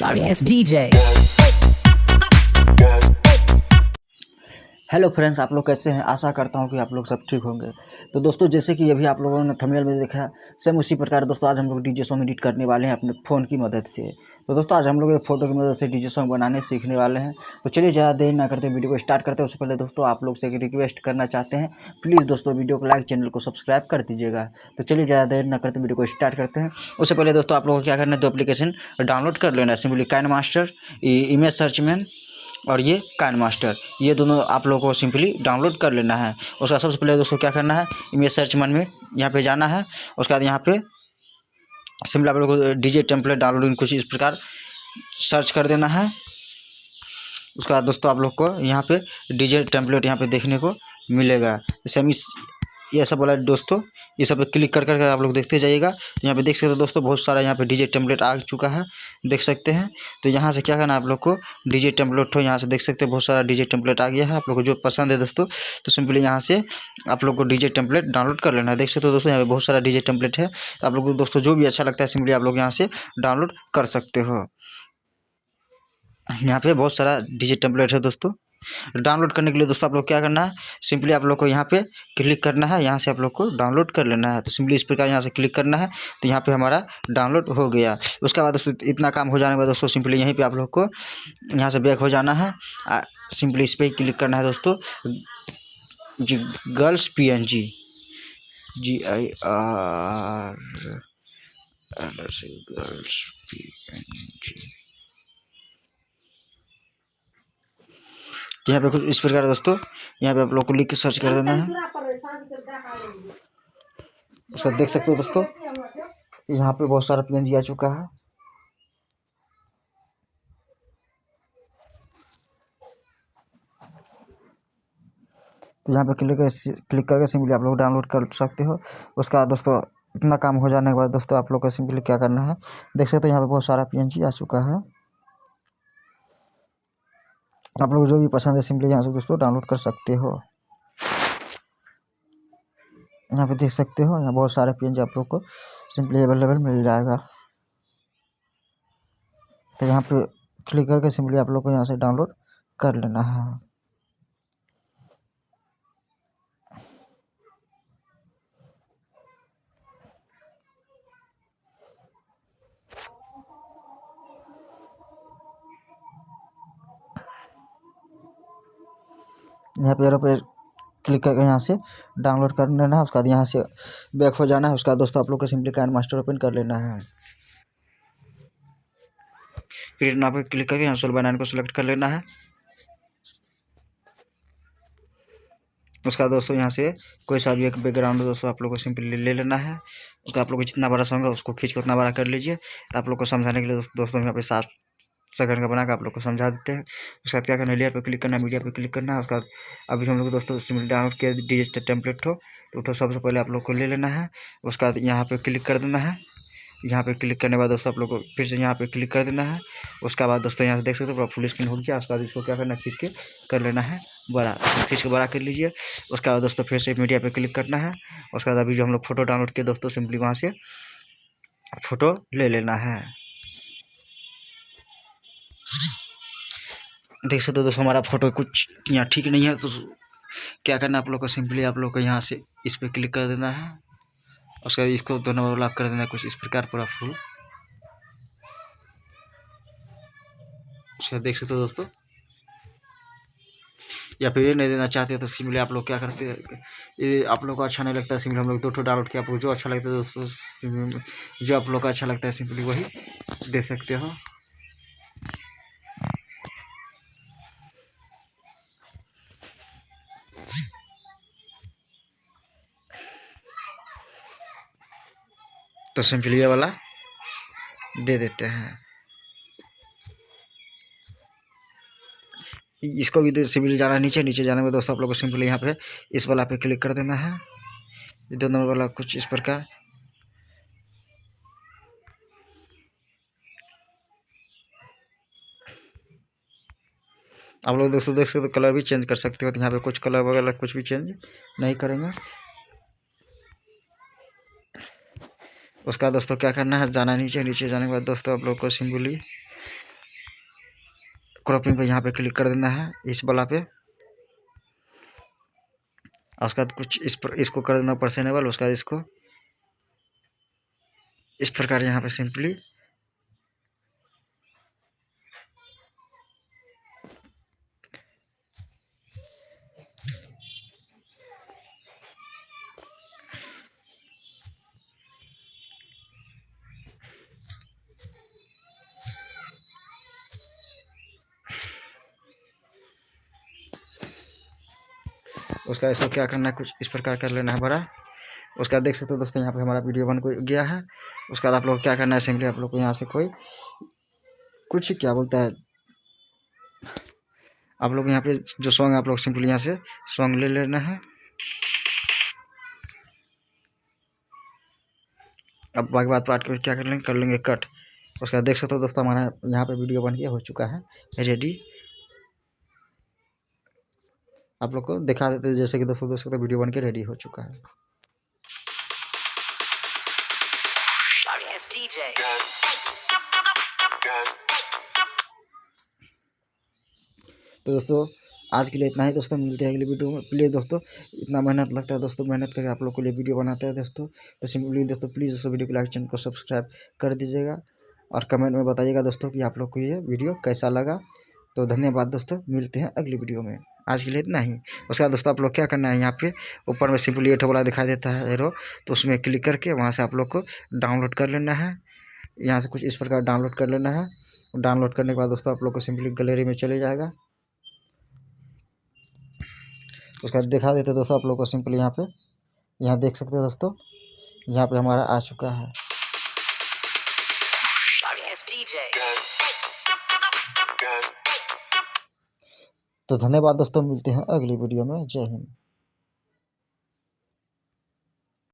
sorry ass DJ. Hello friends, आप लोग कैसे हैं। आशा करता हूं कि आप लोग सब ठीक होंगे। तो दोस्तों, जैसे कि अभी आप लोगों ने थंबनेल में देखा, सेम उसी प्रकार दोस्तों आज हम लोग डीजे सॉन्ग एडिट करने वाले हैं अपने फ़ोन की मदद से। तो दोस्तों आज हम लोग एक फ़ोटो की मदद से डीजे सॉन्ग बनाने सीखने वाले हैं। तो चलिए ज़्यादा देर ना करते वीडियो को स्टार्ट करते हैं। उससे पहले दोस्तों आप लोग से एक रिक्वेस्ट करना चाहते हैं, प्लीज़ दोस्तों वीडियो को लाइक, चैनल को सब्सक्राइब कर दीजिएगा। तो चलिए ज़्यादा देर ना करते वीडियो को स्टार्ट करते हैं। उससे पहले दोस्तों आप लोगों को क्या करना है, दो एप्लीकेशन डाउनलोड कर लेना है, simply KineMaster, image search man और ये काइनमास्टर, ये दोनों आप लोगों को सिंपली डाउनलोड कर लेना है। उसका सबसे पहले दोस्तों क्या करना है, इमेज सर्च मैन में यहाँ पे जाना है। उसके बाद यहाँ पे सिंपली आप लोगों को डीजे टेम्पलेट डाउनलोडिंग कुछ इस प्रकार सर्च कर देना है। उसके बाद दोस्तों आप लोग को यहाँ पे डीजे टेम्पलेट यहाँ पे देखने को मिलेगा। जैसे हम इस ये सब वाला दोस्तों, ये सब पे क्लिक कर आप लोग देखते जाइएगा। तो यहाँ पे देख सकते हो दोस्तों, बहुत सारा यहाँ पे डीजे टेम्पलेट आ चुका है, देख सकते हैं। तो यहाँ से क्या करना है आप लोग को, डीजे टेम्पलेट हो यहाँ से देख सकते हैं, बहुत सारा डीजे टेम्पलेट आ गया है। आप लोग को जो पसंद है दोस्तों, तो सिंपली यहाँ से आप लोग को डीजे टेम्पलेट डाउनलोड कर लेना है। देख सकते हो दोस्तों, यहाँ पे बहुत सारा डीजे टेम्पलेट है। तो आप लोग को दोस्तों जो भी अच्छा लगता है सिंपली आप लोग यहाँ से डाउनलोड कर सकते हो। यहाँ पे बहुत सारा डीजे टेम्पलेट है दोस्तों। डाउनलोड करने के लिए दोस्तों आप लोग क्या करना है, सिंपली आप लोग को यहाँ पे क्लिक करना है, यहाँ से आप लोग को डाउनलोड कर लेना है। तो सिंपली इस प्रकार यहाँ से क्लिक करना है, तो यहाँ पे हमारा डाउनलोड हो गया। उसके बाद दोस्तों इतना काम हो जाने के बाद दोस्तों सिंपली यहीं पे आप लोग को यहाँ से बैक हो जाना है। सिंपली इस पर क्लिक करना है दोस्तों, जी girls PNG GIRLS girls PNG। यहाँ पे कुछ इस प्रकार दोस्तों, यहाँ पे आप लोग को लिख के सर्च कर देना है। उसका देख सकते हो दोस्तों, यहाँ पे बहुत सारा PNG आ चुका है। तो यहाँ पे क्लिक करके सिंपली आप लोग डाउनलोड कर सकते हो। उसका बाद दोस्तों इतना काम हो जाने के बाद दोस्तों आप लोग को सिंपली क्या करना है, देख सकते हो यहाँ पे बहुत सारा PNG आ चुका है। आप लोग जो भी पसंद है सिंपली यहाँ से दोस्तों डाउनलोड कर सकते हो। यहाँ पे देख सकते हो, यहाँ बहुत सारे PNG आप लोग को सिंपली अवेलेबल मिल जाएगा। तो यहाँ पे क्लिक करके सिंपली आप लोग को यहाँ से डाउनलोड कर लेना है। यहाँ पे एरो पे क्लिक करके यहाँ से डाउनलोड कर लेना है। उसके बाद यहाँ से बैक हो जाना है। उसका दोस्तों आप लोग को सिंपली काइनमास्टर ओपन कर लेना है। फिर यहाँ पे क्लिक करके यहाँ सोल बनाने को सिलेक्ट कर लेना है। उसका दोस्तों यहाँ से कोई सा भी एक बैकग्राउंड दोस्तों आप लोग को सिंपली ले लेना है। उसका आप लोग को जितना बड़ा सॉन्ग है उसको खींच कर उतना बड़ा कर लीजिए। तो आप लोग को समझाने के लिए दोस्तों यहाँ पे 7 सेकंड का बना के आप लोग को समझा देते हैं। उसके बाद क्या करना है, लेयर पे क्लिक करना है, मीडिया पे क्लिक करना है। उसका अभी हम लोग दोस्तों सिंपली डाउनलोड किया डीजे टेम्पलेट हो, तो सबसे पहले आप लोग को ले लेना है। उसका बाद यहाँ पे क्लिक कर देना है। यहाँ पे क्लिक करने के बाद दोस्तों आप लोग को फिर से यहाँ पे क्लिक कर देना है। उसका बाद दोस्तों यहाँ से देख सकते हो पूरा फुल स्क्रीन हो गया। उसके बाद इसको क्या करना है, खींच के कर लेना है बड़ा, खींच के बड़ा कर लीजिए। उसके बाद दोस्तों फिर से मीडिया पे क्लिक करना है। उसके बाद अभी जो हम लोग फोटो डाउनलोड किए दोस्तों सिंपली वहाँ से फ़ोटो ले लेना है। देख सकते हो दोस्तों हमारा फ़ोटो कुछ यहाँ ठीक नहीं है, तो क्या करना है आप लोग को, सिंपली आप लोग को यहाँ से इस पर क्लिक कर देना है। उसके बाद इसको दोनों बार लॉक कर देना है कुछ इस प्रकार पूरा फुल। उसके देख सकते हो दोस्तों, या फिर ये नहीं देना चाहते तो सिंपली आप लोग क्या करते हैं, ये आप लोग को अच्छा नहीं लगता है सिंपली हम लोग 2 ठो डाउनलोड किया, आपको जो अच्छा लगता है दोस्तों, जो आप लोग को अच्छा लगता है सिंपली वही दे सकते हो। तो सिंपली ये वाला दे देते हैं। इसको भी सिंपली जाना है नीचे, नीचे जाने में दोस्तों आप लोग को सिंपली यहाँ पे इस वाला पे क्लिक कर देना है। ये 2 नंबर वाला कुछ इस प्रकार। आप लोग दोस्तों देख सकते हो कलर भी चेंज कर सकते हो। तो यहाँ पे कुछ कलर वगैरह कुछ भी चेंज नहीं करेंगे। उसका दोस्तों क्या करना है, जाना नीचे, नीचे जाने के बाद दोस्तों आप लोग को सिंपली क्रॉपिंग पे यहाँ पे क्लिक कर देना है, इस वाला पे। उसके बाद कुछ इसको कर देना पर्सनेबल। उसके बाद इसको इस प्रकार यहाँ पे सिंपली उसका इसको क्या करना है, कुछ इस प्रकार कर लेना है बड़ा। उसका देख सकते हो दोस्तों यहाँ पे हमारा वीडियो बन गया है। उसके बाद आप लोग क्या करना है, सिंपली आप लोग को यहाँ से कोई कुछ क्या बोलता है, आप लोग यहाँ पे जो सॉन्ग आप लोग सिंपली यहाँ से सॉन्ग ले लेना है। अब बाकी बात पार्ट को क्या कर लेंगे कट। उसका देख सकते हो दोस्तों हमारा यहाँ पे वीडियो बन के हो चुका है रेडी। आप लोग को दिखा देते हैं, जैसे कि दोस्तों देख सकते वीडियो बन के रेडी हो चुका है। तो दोस्तों आज के लिए इतना ही दोस्तों, मिलते हैं अगली वीडियो में। प्लीज़ दोस्तों इतना मेहनत लगता है दोस्तों, मेहनत करके आप लोग के लिए वीडियो बनाते हैं दोस्तों। तो सिंपली दोस्तों प्लीज़ दोस्तों वीडियो को लाइक, चैनल को सब्सक्राइब कर दीजिएगा और कमेंट में बताइएगा दोस्तों कि आप लोग को ये वीडियो कैसा लगा। तो धन्यवाद दोस्तों, मिलते हैं अगली वीडियो में। आज के लिए इतना ही। उसके बाद दोस्तों आप लोग क्या करना है, यहाँ पे ऊपर में सिंपली एठो वाला दिखाई देता है एरो, तो उसमें क्लिक करके वहाँ से आप लोग को डाउनलोड कर लेना है। यहाँ से कुछ इस प्रकार डाउनलोड कर लेना है। डाउनलोड करने के बाद दोस्तों आप लोग को सिंपली गैलरी में चले जाएगा। उसका दिखा देते दोस्तों आप लोग को सिंपली यहाँ देख सकते हैं दोस्तों, यहाँ पे हमारा आ चुका है। तो धन्यवाद दोस्तों, मिलते हैं अगली वीडियो में। जय हिंद।